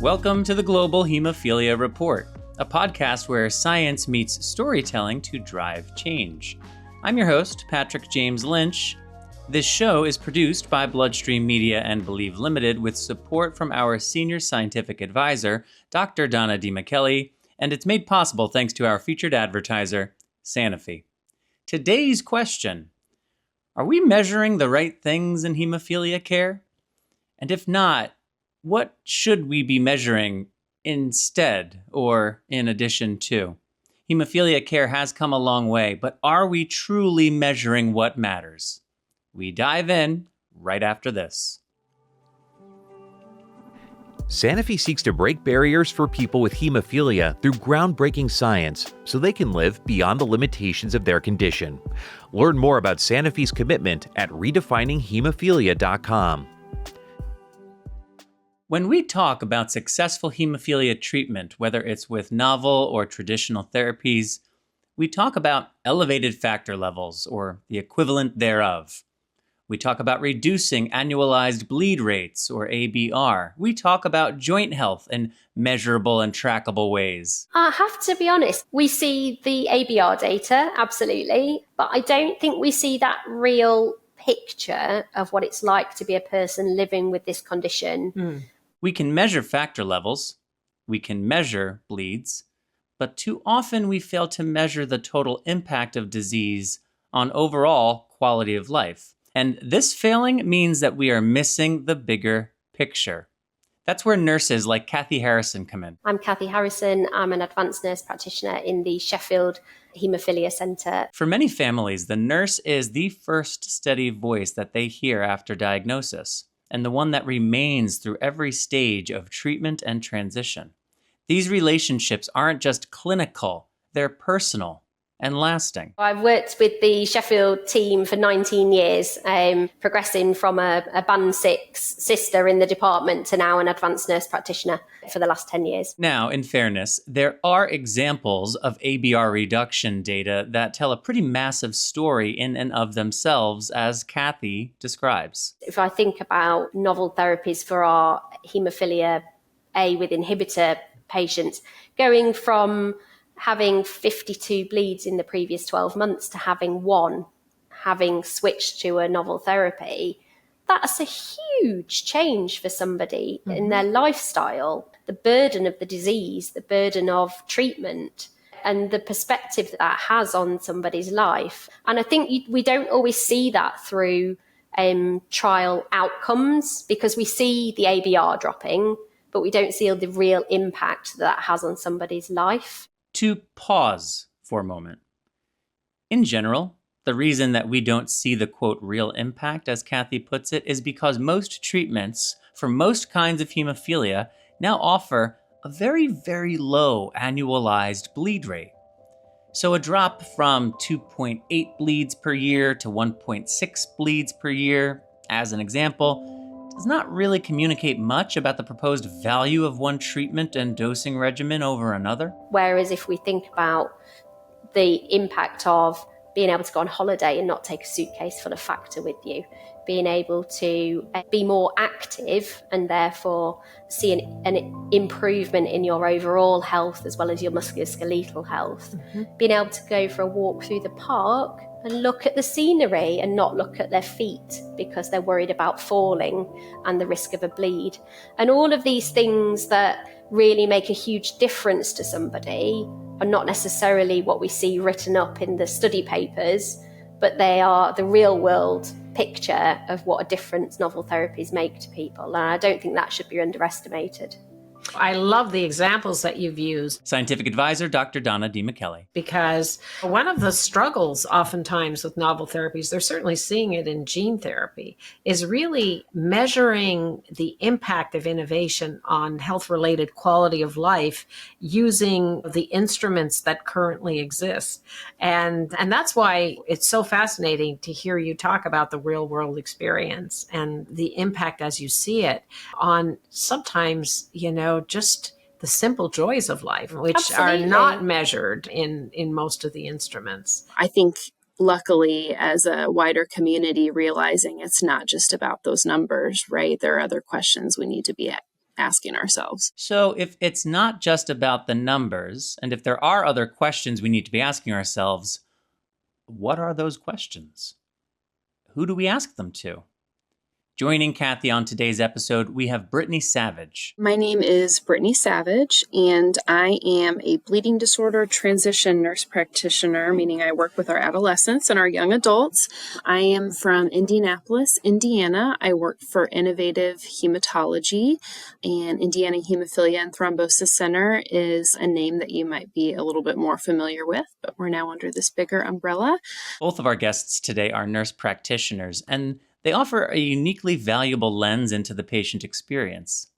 Welcome to the Global Hemophilia Report, a podcast where science meets storytelling to drive change. I'm your host, Patrick James Lynch. This show is produced by Bloodstream Media and Believe Limited with support from our senior scientific advisor, Dr. Donna DiMichele, and it's made possible thanks to our featured advertiser, Sanofi. Today's question: are we measuring the right things in hemophilia care? And if not, what should we be measuring instead or in addition to? Hemophilia care has come a long way, but are we truly measuring what matters? We dive in right after this. Sanofi seeks to break barriers for people with hemophilia through groundbreaking science so they can live beyond the limitations of their condition. Learn more about Sanofi's commitment at redefininghemophilia.com. When we talk about successful hemophilia treatment, whether it's with novel or traditional therapies, we talk about elevated factor levels or the equivalent thereof. We talk about reducing annualized bleed rates or ABR. We talk about joint health in measurable and trackable ways. I have to be honest, we see the ABR data, absolutely, but I don't think we see that real picture of what it's like to be a person living with this condition. We can measure factor levels, we can measure bleeds, but too often we fail to measure the total impact of disease on overall quality of life. And this failing means that we are missing the bigger picture. That's where nurses like Cathy Harrison come in. I'm Cathy Harrison. I'm an advanced nurse practitioner in the Sheffield Haemophilia Centre. For many families, the nurse is the first steady voice that they hear after diagnosis, and the one that remains through every stage of treatment and transition. These relationships aren't just clinical, they're personal and lasting. I've worked with the Sheffield team for 19 years, progressing from a Band 6 sister in the department to now an advanced nurse practitioner for the last 10 years. Now, in fairness, there are examples of ABR reduction data that tell a pretty massive story in and of themselves, as Cathy describes. If I think about novel therapies for our haemophilia A with inhibitor patients, going from having 52 bleeds in the previous 12 months to having one, having switched to a novel therapy, that's a huge change for somebody in their lifestyle. The burden of the disease, the burden of treatment, and the perspective that that has on somebody's life. And I think we don't always see that through trial outcomes, because we see the ABR dropping, but we don't see the real impact that has on somebody's life. To pause for a moment. In general, the reason that we don't see the, quote, real impact, as Cathy puts it, is because most treatments for most kinds of hemophilia now offer a very, very low annualized bleed rate. So a drop from 2.8 bleeds per year to 1.6 bleeds per year, as an example, does not really communicate much about the proposed value of one treatment and dosing regimen over another. Whereas if we think about the impact of being able to go on holiday and not take a suitcase full of factor with you, being able to be more active and therefore see an improvement in your overall health as well as your musculoskeletal health, being able to go for a walk through the park and look at the scenery and not look at their feet because they're worried about falling and the risk of a bleed. And all of these things that really make a huge difference to somebody are not necessarily what we see written up in the study papers, but they are the real world picture of what a difference novel therapies make to people. And I don't think that should be underestimated. I love the examples that you've used. Scientific advisor, Dr. Donna DiMichele. Because one of the struggles oftentimes with novel therapies, they're certainly seeing it in gene therapy, is really measuring the impact of innovation on health-related quality of life using the instruments that currently exist. And that's why it's so fascinating to hear you talk about the real-world experience and the impact as you see it on sometimes, just the simple joys of life, which Absolutely. are not measured in most of the instruments. I think luckily as a wider community realizing it's not just about those numbers, right? There are other questions we need to be asking ourselves. So if it's not just about the numbers, and if there are other questions we need to be asking ourselves, what are those questions? Who do we ask them to? Joining Cathy on today's episode, we have Brittany Savage. My name is Brittany Savage, and I am a bleeding disorder transition nurse practitioner, meaning I work with our adolescents and our young adults. I am from Indianapolis, Indiana. I work for Innovative Hematology, and Indiana Hemophilia and Thrombosis Center is a name that you might be a little bit more familiar with, but we're now under this bigger umbrella. Both of our guests today are nurse practitioners, and they offer a uniquely valuable lens into the patient experience.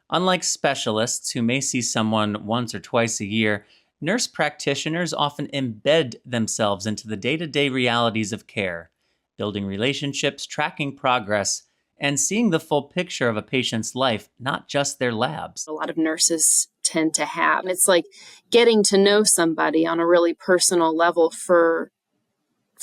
Unlike specialists who may see someone once or twice a year, nurse practitioners often embed themselves into the day-to-day realities of care, building relationships, tracking progress, and seeing the full picture of a patient's life, not just their labs. A lot of nurses tend to have. It's like getting to know somebody on a really personal level for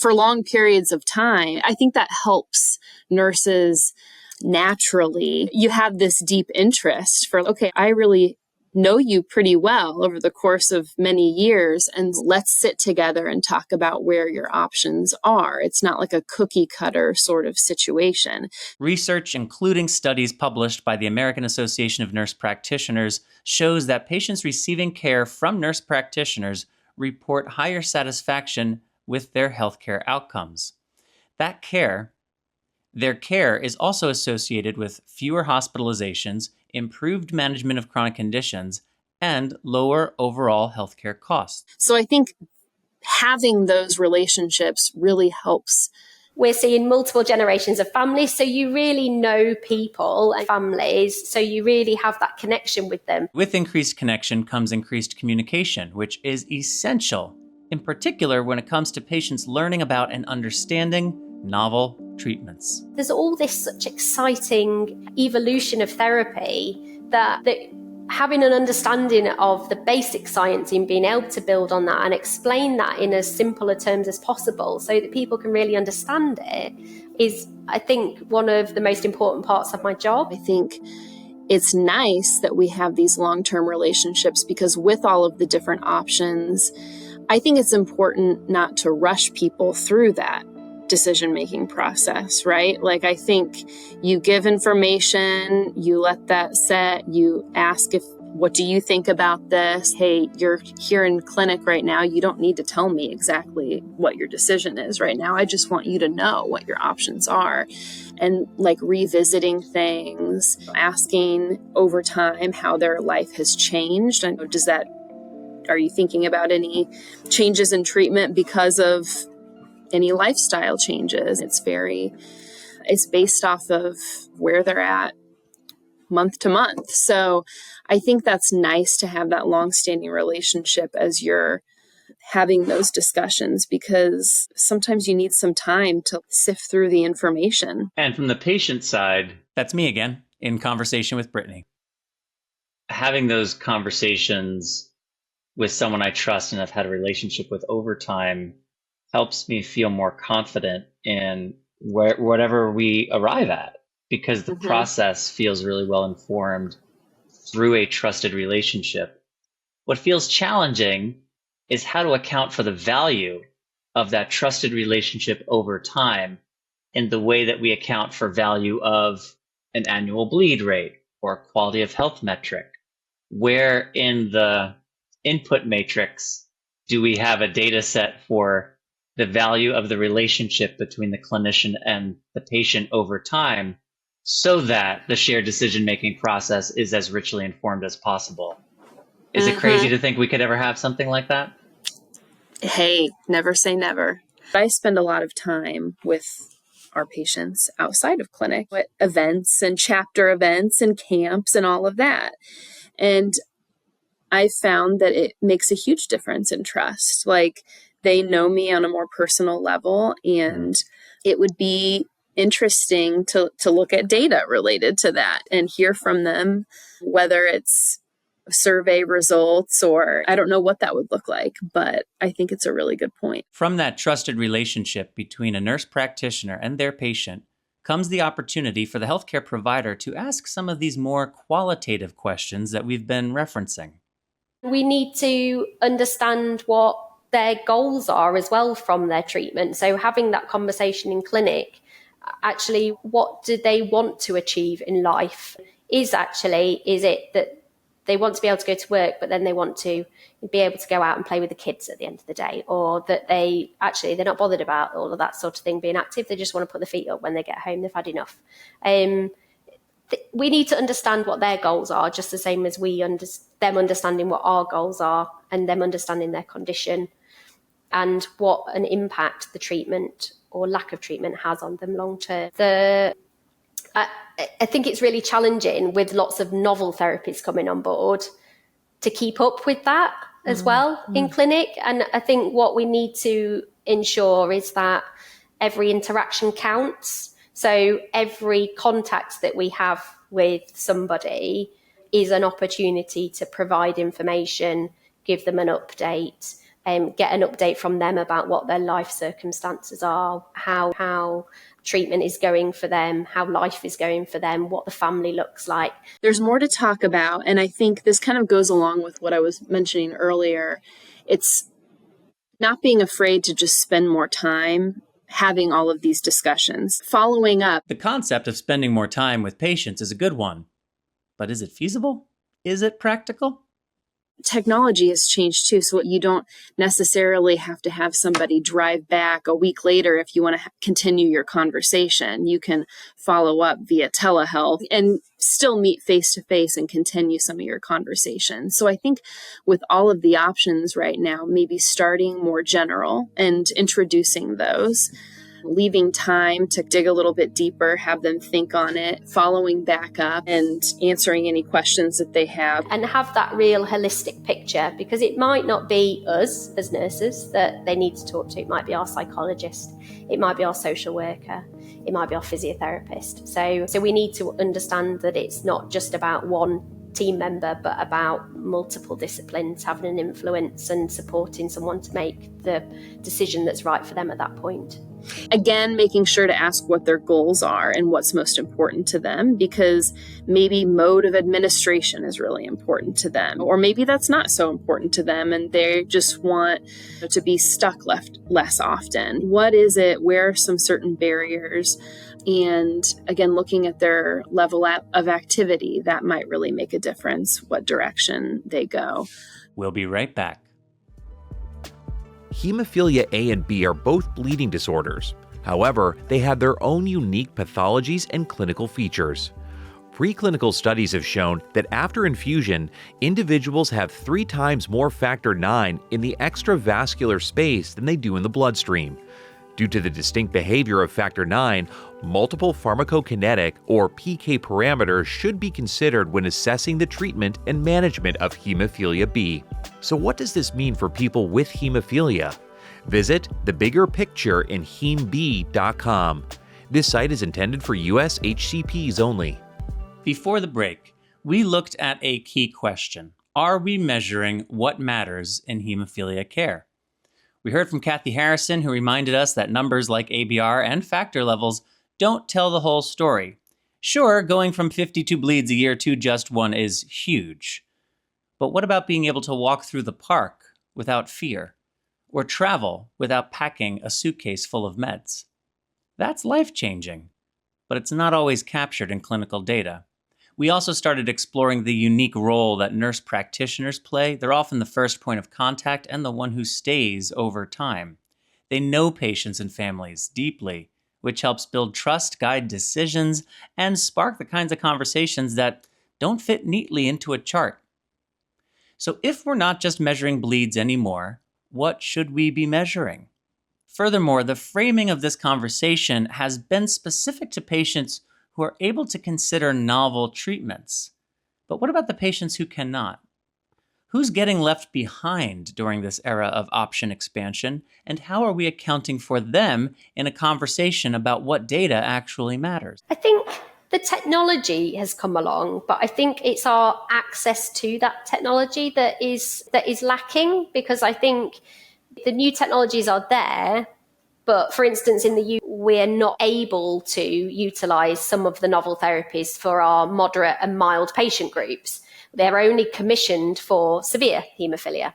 long periods of time. I think that helps nurses naturally. You have this deep interest for, okay, I really know you pretty well over the course of many years, and let's sit together and talk about where your options are. It's not like a cookie cutter sort of situation. Research, including studies published by the American Association of Nurse Practitioners, shows that patients receiving care from nurse practitioners report higher satisfaction with their healthcare outcomes. Their care is also associated with fewer hospitalizations, improved management of chronic conditions, and lower overall healthcare costs. So I think having those relationships really helps. We're seeing multiple generations of families, so you really know people and families, so you really have that connection with them. With increased connection comes increased communication, which is essential, in particular when it comes to patients learning about and understanding novel treatments. There's all this such exciting evolution of therapy that having an understanding of the basic science and being able to build on that and explain that in as simpler terms as possible so that people can really understand it is, I think, one of the most important parts of my job. I think it's nice that we have these long-term relationships because with all of the different options, I think it's important not to rush people through that decision-making process, right? Like, I think you give information, you let that set, you ask what do you think about this? Hey, you're here in clinic right now. You don't need to tell me exactly what your decision is right now. I just want you to know what your options are. And like revisiting things, asking over time how their life has changed. And are you thinking about any changes in treatment because of any lifestyle changes? It's based off of where they're at month to month. So I think that's nice to have that long-standing relationship as you're having those discussions, because sometimes you need some time to sift through the information. And from the patient side, that's me again, in conversation with Brittany. Having those conversations with someone I trust and have had a relationship with over time helps me feel more confident in whatever we arrive at, because the process feels really well informed through a trusted relationship. What feels challenging is how to account for the value of that trusted relationship over time in the way that we account for value of an annual bleed rate or a quality of health metric. Where in the input matrix do we have a data set for the value of the relationship between the clinician and the patient over time, so that the shared decision-making process is as richly informed as possible? Is it crazy to think we could ever have something like that? Hey, never say never. I spend a lot of time with our patients outside of clinic, at events and chapter events and camps and all of that. And I found that it makes a huge difference in trust. Like, they know me on a more personal level, and it would be interesting to look at data related to that and hear from them, whether it's survey results or I don't know what that would look like, but I think it's a really good point. From that trusted relationship between a nurse practitioner and their patient comes the opportunity for the healthcare provider to ask some of these more qualitative questions that we've been referencing. We need to understand what their goals are as well from their treatment. So having that conversation in clinic, actually, what do they want to achieve in life? Is it that they want to be able to go to work, but then they want to be able to go out and play with the kids at the end of the day, or that they're not bothered about all of that sort of thing, being active. They just want to put their feet up when they get home. They've had enough. We need to understand what their goals are, just the same as them understanding what our goals are and them understanding their condition and what an impact the treatment or lack of treatment has on them long term. I think it's really challenging with lots of novel therapies coming on board to keep up with that as well in clinic. And I think what we need to ensure is that every interaction counts. So every contact that we have with somebody is an opportunity to provide information, give them an update, get an update from them about what their life circumstances are, how treatment is going for them, how life is going for them, what the family looks like. There's more to talk about, and I think this kind of goes along with what I was mentioning earlier. It's not being afraid to just spend more time having all of these discussions, following up. The concept of spending more time with patients is a good one, but is it feasible? Is it practical? Technology has changed too, so you don't necessarily have to have somebody drive back a week later if you want to continue your conversation. You can follow up via telehealth and still meet face to face and continue some of your conversations. So I think with all of the options right now, maybe starting more general and introducing those, leaving time to dig a little bit deeper, have them think on it, following back up and answering any questions that they have. And have that real holistic picture, because it might not be us as nurses that they need to talk to. It might be our psychologist, it might be our social worker, it might be our physiotherapist. So we need to understand that it's not just about one team member, but about multiple disciplines having an influence and supporting someone to make the decision that's right for them at that point. Again, making sure to ask what their goals are and what's most important to them, because maybe mode of administration is really important to them, or maybe that's not so important to them and they just want to be stuck less often. What is it? Where are some certain barriers? And again, looking at their level of activity, that might really make a difference what direction they go. We'll be right back. Hemophilia A and B are both bleeding disorders. However, they have their own unique pathologies and clinical features. Preclinical studies have shown that after infusion, individuals have 3 times more factor IX in the extravascular space than they do in the bloodstream. Due to the distinct behavior of factor IX, multiple pharmacokinetic or PK parameters should be considered when assessing the treatment and management of hemophilia B. So what does this mean for people with hemophilia? Visit the bigger picture in hemb.com. This site is intended for US HCPs only. Before the break, we looked at a key question. Are we measuring what matters in hemophilia care? We heard from Cathy Harrison, who reminded us that numbers like ABR and factor levels don't tell the whole story. Sure, going from 52 bleeds a year to just 1 is huge. But what about being able to walk through the park without fear, or travel without packing a suitcase full of meds? That's life-changing, but it's not always captured in clinical data. We also started exploring the unique role that nurse practitioners play. They're often the first point of contact and the one who stays over time. They know patients and families deeply, which helps build trust, guide decisions, and spark the kinds of conversations that don't fit neatly into a chart. So if we're not just measuring bleeds anymore, what should we be measuring? Furthermore, the framing of this conversation has been specific to patients who are able to consider novel treatments. But what about the patients who cannot? Who's getting left behind during this era of option expansion, and how are we accounting for them in a conversation about what data actually matters? I think the technology has come along, but I think it's our access to that technology that is lacking, because I think the new technologies are there. But for instance, in the UK, we're not able to utilize some of the novel therapies for our moderate and mild patient groups. They're only commissioned for severe haemophilia,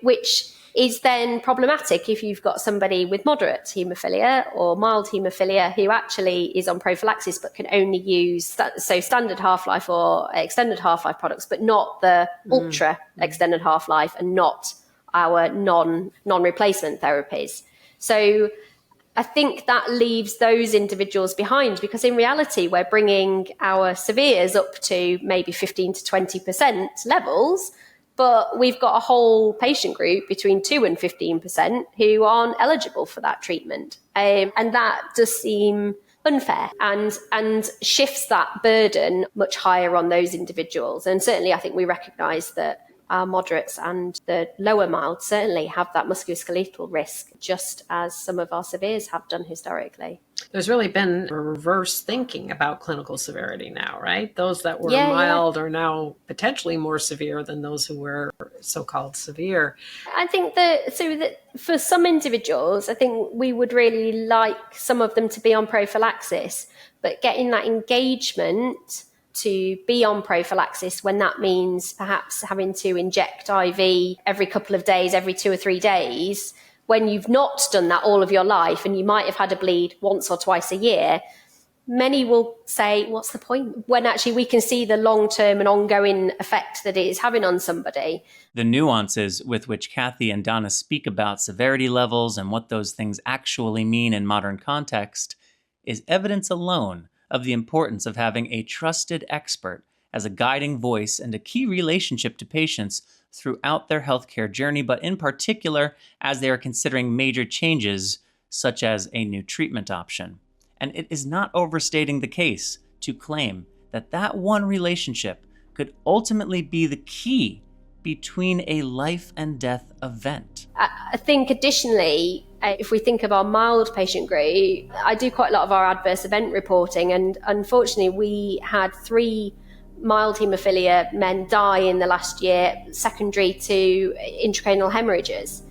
which is then problematic if you've got somebody with moderate haemophilia or mild haemophilia who actually is on prophylaxis but can only use standard half-life or extended half-life products, but not the ultra extended half-life and not our non-replacement therapies. So I think that leaves those individuals behind, because in reality, we're bringing our severes up to maybe 15 to 20% levels, but we've got a whole patient group between 2 and 15% who aren't eligible for that treatment. And that does seem unfair and shifts that burden much higher on those individuals. And certainly I think we recognise that our moderates and the lower mild certainly have that musculoskeletal risk, just as some of our severes have done historically. There's really been a reverse thinking about clinical severity now, right? Those that were mild are now potentially more severe than those who were so-called severe. I think that for some individuals, I think we would really like some of them to be on prophylaxis, but getting that engagement to be on prophylaxis when that means perhaps having to inject IV every couple of days, every 2 or 3 days, when you've not done that all of your life and you might have had a bleed once or twice a year, many will say, what's the point? When actually we can see the long-term and ongoing effect that it is having on somebody. The nuances with which Cathy and Donna speak about severity levels and what those things actually mean in modern context is evidence alone of the importance of having a trusted expert as a guiding voice and a key relationship to patients throughout their healthcare journey, but in particular as they are considering major changes such as a new treatment option. And it is not overstating the case to claim that that one relationship could ultimately be the key between a life and death event. I think additionally, if we think of our mild patient group, I do quite a lot of our adverse event reporting, and unfortunately we had 3 mild haemophilia men die in the last year secondary to intracranial hemorrhages.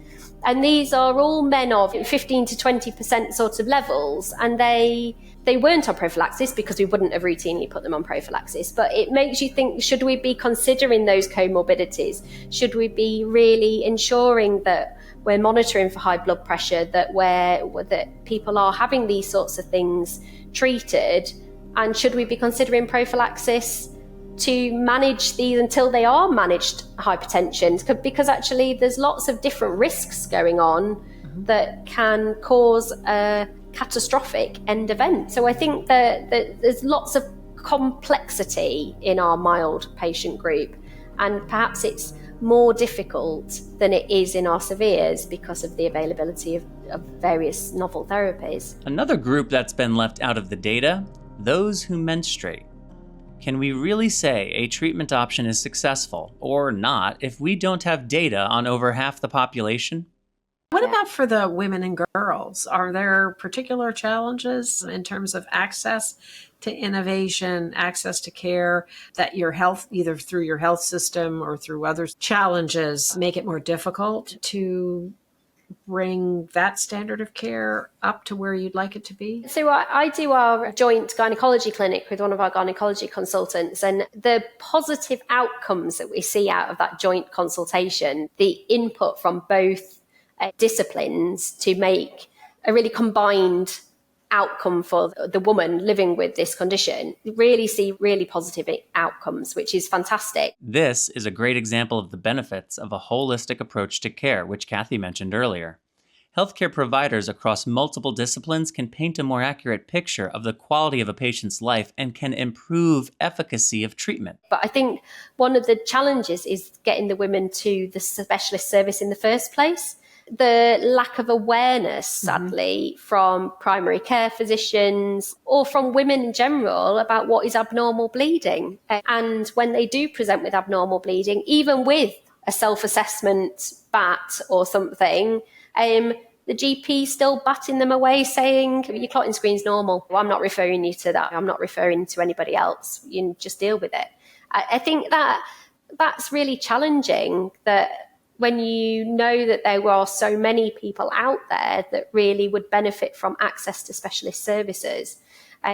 And these are all men of 15 to 20% sort of levels, and they weren't on prophylaxis because we wouldn't have routinely put them on prophylaxis. But it makes you think, should we be considering those comorbidities? Should we be really ensuring that we're monitoring for high blood pressure, that people are having these sorts of things treated? And should we be considering prophylaxis to manage these until they are managed hypertension? Because actually there's lots of different risks going on that can cause a catastrophic end event. So I think that there's lots of complexity in our mild patient group, and perhaps it's more difficult than it is in our severes because of the availability of various novel therapies. Another group that's been left out of the data, those who menstruate. Can we really say a treatment option is successful or not if we don't have data on over half the population? What about for the women and girls? Are there particular challenges in terms of access to innovation, access to care, that your health, either through your health system or through other challenges, make it more difficult to bring that standard of care up to where you'd like it to be? So I do our joint gynecology clinic with one of our gynecology consultants, and the positive outcomes that we see out of that joint consultation, the input from both disciplines to make a really combined outcome for the woman living with this condition, really see really positive outcomes, which is fantastic. This is a great example of the benefits of a holistic approach to care, which Cathy mentioned earlier. Healthcare providers across multiple disciplines can paint a more accurate picture of the quality of a patient's life and can improve efficacy of treatment. But I think one of the challenges is getting the women to the specialist service in the first place. The lack of awareness, sadly, from primary care physicians or from women in general about what is abnormal bleeding. And when they do present with abnormal bleeding, even with a self-assessment BAT or something, the GP still batting them away saying, your clotting screen's normal. Well, I'm not referring you to that. I'm not referring to anybody else. You just deal with it. I think that's really challenging, that when you know that there are so many people out there that really would benefit from access to specialist services.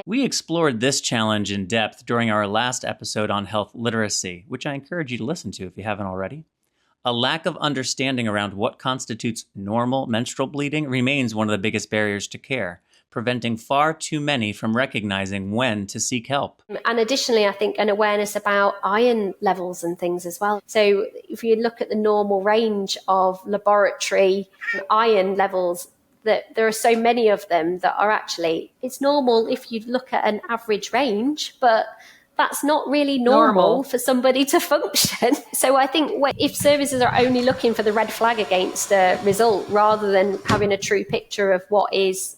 We explored this challenge in depth during our last episode on health literacy, which I encourage you to listen to if you haven't already. A lack of understanding around what constitutes normal menstrual bleeding remains one of the biggest barriers to care, preventing far too many from recognizing when to seek help. And additionally, I think an awareness about iron levels and things as well. So if you look at the normal range of laboratory iron levels, that there are so many of them that are actually, it's normal if you look at an average range, but that's not really normal for somebody to function. So I think if services are only looking for the red flag against a result rather than having a true picture of what is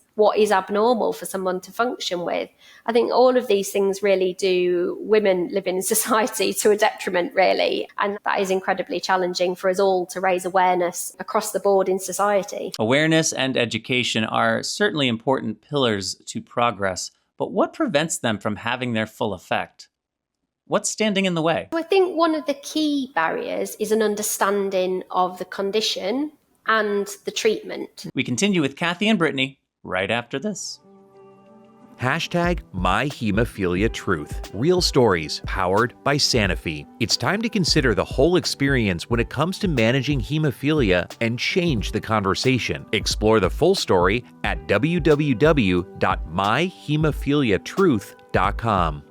abnormal for someone to function with, I think all of these things really do women live in society to a detriment, really. And that is incredibly challenging for us all to raise awareness across the board in society. Awareness and education are certainly important pillars to progress, but what prevents them from having their full effect? What's standing in the way? I think one of the key barriers is an understanding of the condition and the treatment. We continue with Cathy and Brittany right after this. #MyHemophiliaTruth. Real stories powered by Sanofi. It's time to consider the whole experience when it comes to managing hemophilia and change the conversation. Explore the full story at www.myhemophiliatruth.com.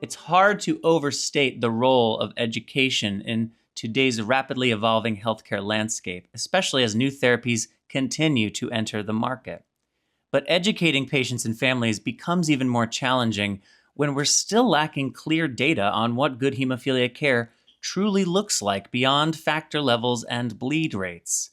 It's hard to overstate the role of education in today's rapidly evolving healthcare landscape, especially as new therapies continue to enter the market. But educating patients and families becomes even more challenging when we're still lacking clear data on what good hemophilia care truly looks like beyond factor levels and bleed rates.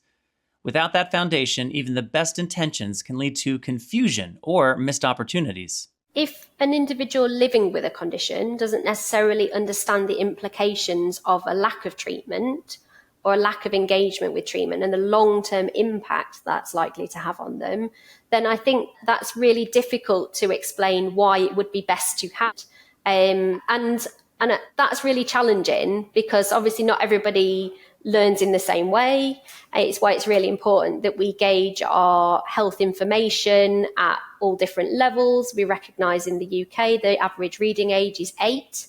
Without that foundation, even the best intentions can lead to confusion or missed opportunities. If an individual living with a condition doesn't necessarily understand the implications of a lack of treatment or a lack of engagement with treatment and the long-term impact that's likely to have on them, then I think that's really difficult to explain why it would be best to have. And that's really challenging because obviously not everybody learns in the same way. It's why it's really important that we gauge our health information at all different levels. We recognise in the UK the average reading age is 8.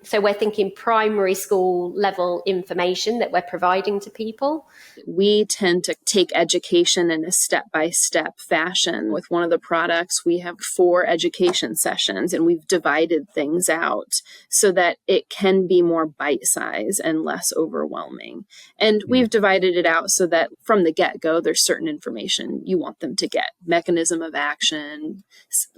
So we're thinking primary school level information that we're providing to people. We tend to take education in a step-by-step fashion. With one of the products, we have 4 education sessions, and we've divided things out so that it can be more bite-sized and less overwhelming. And we've divided it out so that from the get-go, there's certain information you want them to get. Mechanism of action,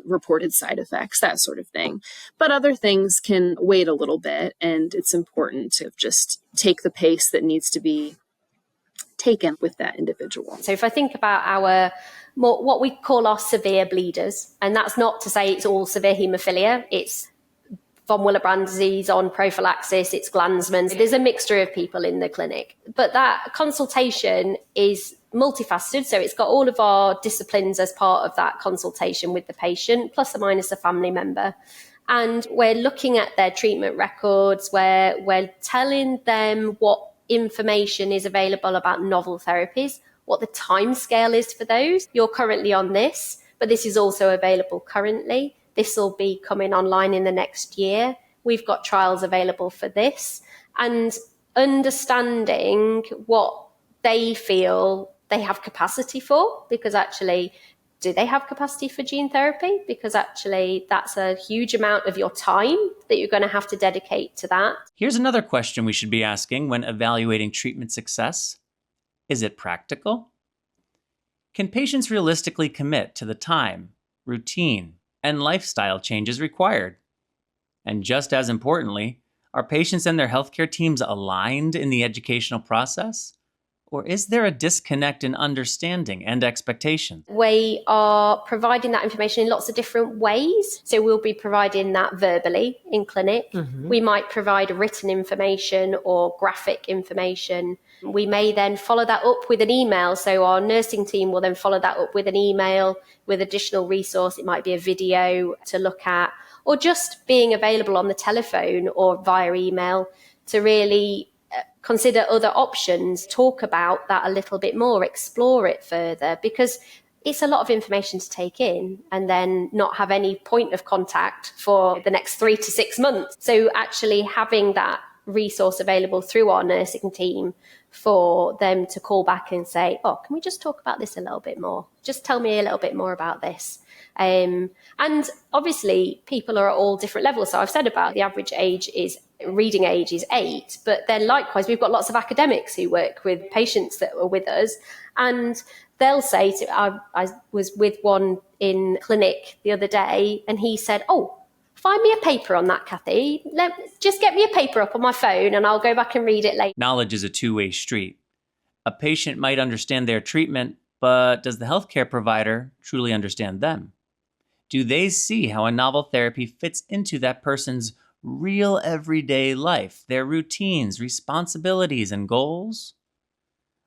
reported side effects, that sort of thing. But other things can wait a little bit, and it's important to just take the pace that needs to be taken with that individual. So if I think about our what we call our severe bleeders, and that's not to say it's all severe haemophilia, it's von Willebrand disease on prophylaxis, it's Glanzmann's. There's a mixture of people in the clinic, but that consultation is multifaceted. So it's got all of our disciplines as part of that consultation with the patient, plus or minus a family member. And we're looking at their treatment records, where we're telling them what information is available about novel therapies, what the timescale is for those. You're currently on this, but this is also available currently. This will be coming online in the next year. We've got trials available for this. And understanding what they feel they have capacity for, because actually, do they have capacity for gene therapy? Because actually, that's a huge amount of your time that you're going to have to dedicate to that. Here's another question we should be asking when evaluating treatment success. Is it practical? Can patients realistically commit to the time, routine, and lifestyle changes required? And just as importantly, are patients and their healthcare teams aligned in the educational process? Or is there a disconnect in understanding and expectation? We are providing that information in lots of different ways. So we'll be providing that verbally in clinic. We might provide written information or graphic information. We may then follow that up with an email. So our nursing team will then follow that up with an email with additional resource. It might be a video to look at, or just being available on the telephone or via email to really consider other options, talk about that a little bit more, explore it further, because it's a lot of information to take in and then not have any point of contact for the next 3 to 6 months. So actually having that resource available through our nursing team for them to call back and say, oh, can we just talk about this a little bit more? Just tell me a little bit more about this. And obviously people are at all different levels. So I've said about the average reading age is 8, but then likewise, we've got lots of academics who work with patients that are with us, and they'll say I was with one in clinic the other day, and he said, oh, find me a paper on that, Cathy. Just get me a paper up on my phone and I'll go back and read it later. Knowledge is a two-way street. A patient might understand their treatment, but does the healthcare provider truly understand them? Do they see how a novel therapy fits into that person's real everyday life, their routines, responsibilities, and goals?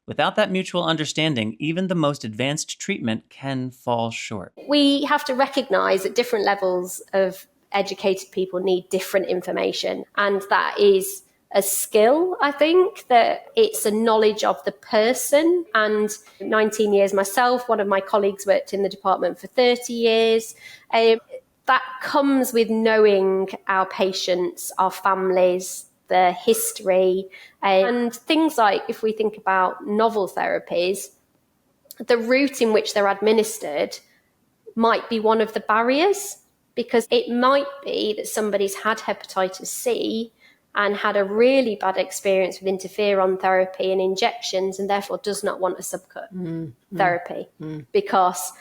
Without that mutual understanding, even the most advanced treatment can fall short. We have to recognize that different levels of educated people need different information, and that is a skill. I think that it's a knowledge of the person, and 19 years myself, one of my colleagues worked in the department for 30 years. That comes with knowing our patients, our families, their history, and things like, if we think about novel therapies, the route in which they're administered might be one of the barriers, because it might be that somebody's had hepatitis C and had a really bad experience with interferon therapy and injections, and therefore does not want a subcut therapy because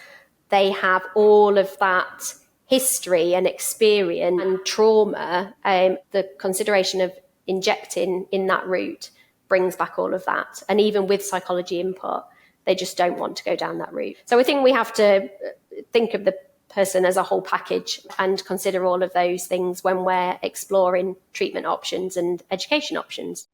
they have all of that history and experience and trauma. The consideration of injecting in that route brings back all of that. And even with psychology input, they just don't want to go down that route. So I think we have to think of the person as a whole package and consider all of those things when we're exploring treatment options and education options.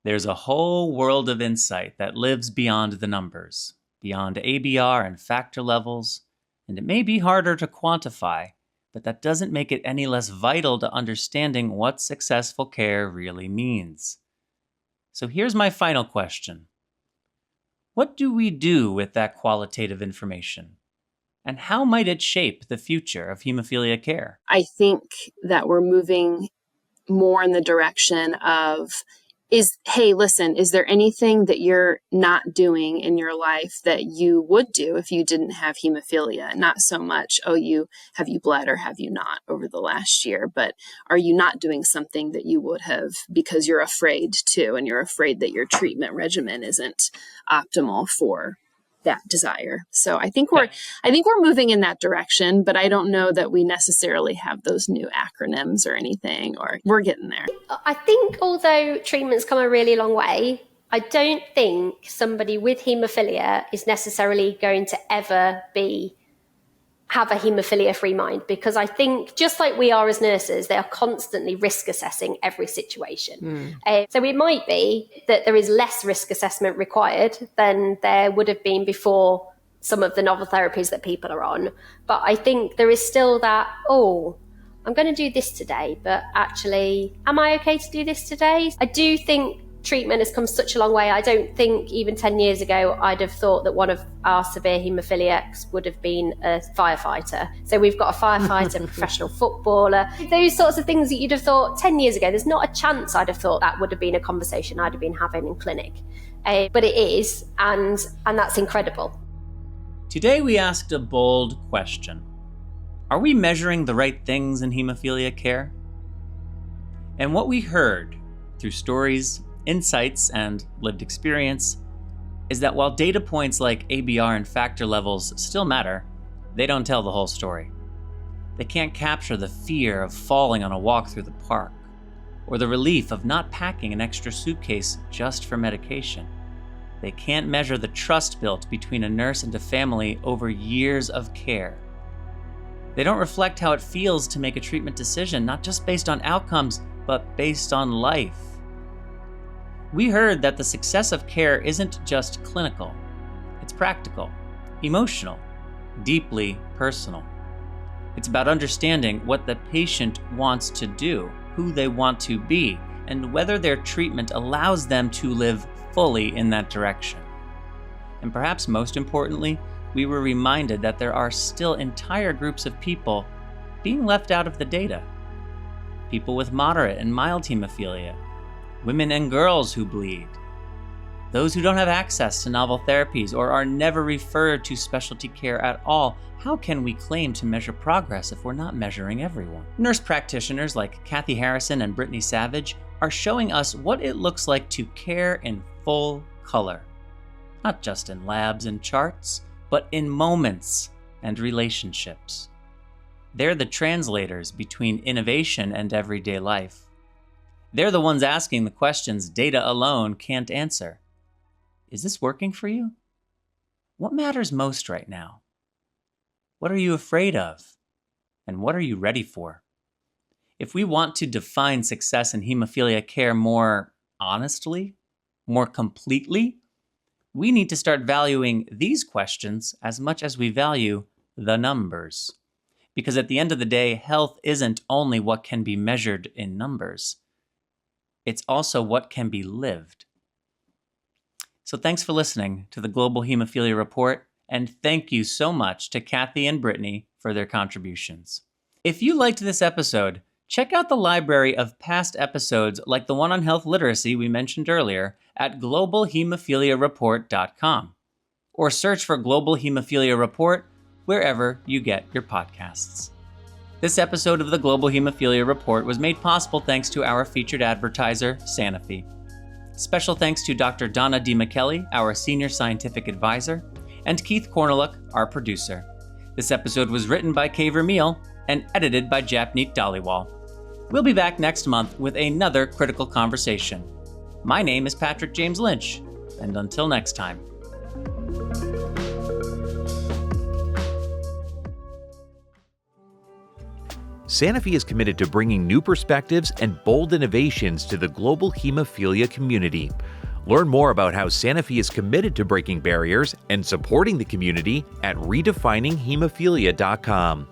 There's a whole world of insight that lives beyond the numbers, beyond ABR and factor levels, and it may be harder to quantify, but that doesn't make it any less vital to understanding what successful care really means. So here's my final question. What do we do with that qualitative information? And how might it shape the future of hemophilia care? I think that we're moving more in the direction of hey, listen, is there anything that you're not doing in your life that you would do if you didn't have hemophilia? Not so much, have you bled or have you not over the last year, but are you not doing something that you would have because you're afraid to, and you're afraid that your treatment regimen isn't optimal for that desire. So I think we're moving in that direction, but I don't know that we necessarily have those new acronyms or anything, or we're getting there. I think although treatment's come a really long way, I don't think somebody with haemophilia is necessarily going to ever have a haemophilia-free mind, because I think just like we are as nurses, they are constantly risk assessing every situation. So it might be that there is less risk assessment required than there would have been before some of the novel therapies that people are on. But I think there is still that, I'm going to do this today, but actually, am I okay to do this today? I do think treatment has come such a long way. I don't think even 10 years ago I'd have thought that one of our severe haemophiliacs would have been a firefighter. So we've got a firefighter, professional footballer, those sorts of things that you'd have thought 10 years ago, there's not a chance I'd have thought that would have been a conversation I'd have been having in clinic. But it is, and that's incredible. Today we asked a bold question. Are we measuring the right things in hemophilia care? And what we heard through stories, insights, and lived experience is that while data points like ABR and factor levels still matter, they don't tell the whole story. They can't capture the fear of falling on a walk through the park, or the relief of not packing an extra suitcase just for medication. They can't measure the trust built between a nurse and a family over years of care. They don't reflect how it feels to make a treatment decision, not just based on outcomes, but based on life. We heard that the success of care isn't just clinical. It's practical, emotional, deeply personal. It's about understanding what the patient wants to do, who they want to be, and whether their treatment allows them to live fully in that direction. And perhaps most importantly, we were reminded that there are still entire groups of people being left out of the data. People with moderate and mild hemophilia, women and girls who bleed, those who don't have access to novel therapies or are never referred to specialty care at all. How can we claim to measure progress if we're not measuring everyone? Nurse practitioners like Cathy Harrison and Brittany Savage are showing us what it looks like to care in full color, not just in labs and charts, but in moments and relationships. They're the translators between innovation and everyday life. They're the ones asking the questions data alone can't answer. Is this working for you? What matters most right now? What are you afraid of? And what are you ready for? If we want to define success in hemophilia care more honestly, more completely, we need to start valuing these questions as much as we value the numbers. Because at the end of the day, health isn't only what can be measured in numbers. It's also what can be lived. So thanks for listening to the Global Hemophilia Report, and thank you so much to Cathy and Brittany for their contributions. If you liked this episode, check out the library of past episodes like the one on health literacy we mentioned earlier at globalhemophiliareport.com, or search for Global Hemophilia Report wherever you get your podcasts. This episode of the Global Hemophilia Report was made possible thanks to our featured advertiser, Sanofi. Special thanks to Dr. Donna DiMichele, our senior scientific advisor, and Keith Cornelick, our producer. This episode was written by Kay Vermeil and edited by Japneet Dhaliwal. We'll be back next month with another critical conversation. My name is Patrick James Lynch, and until next time. Sanofi is committed to bringing new perspectives and bold innovations to the global hemophilia community. Learn more about how Sanofi is committed to breaking barriers and supporting the community at redefininghemophilia.com.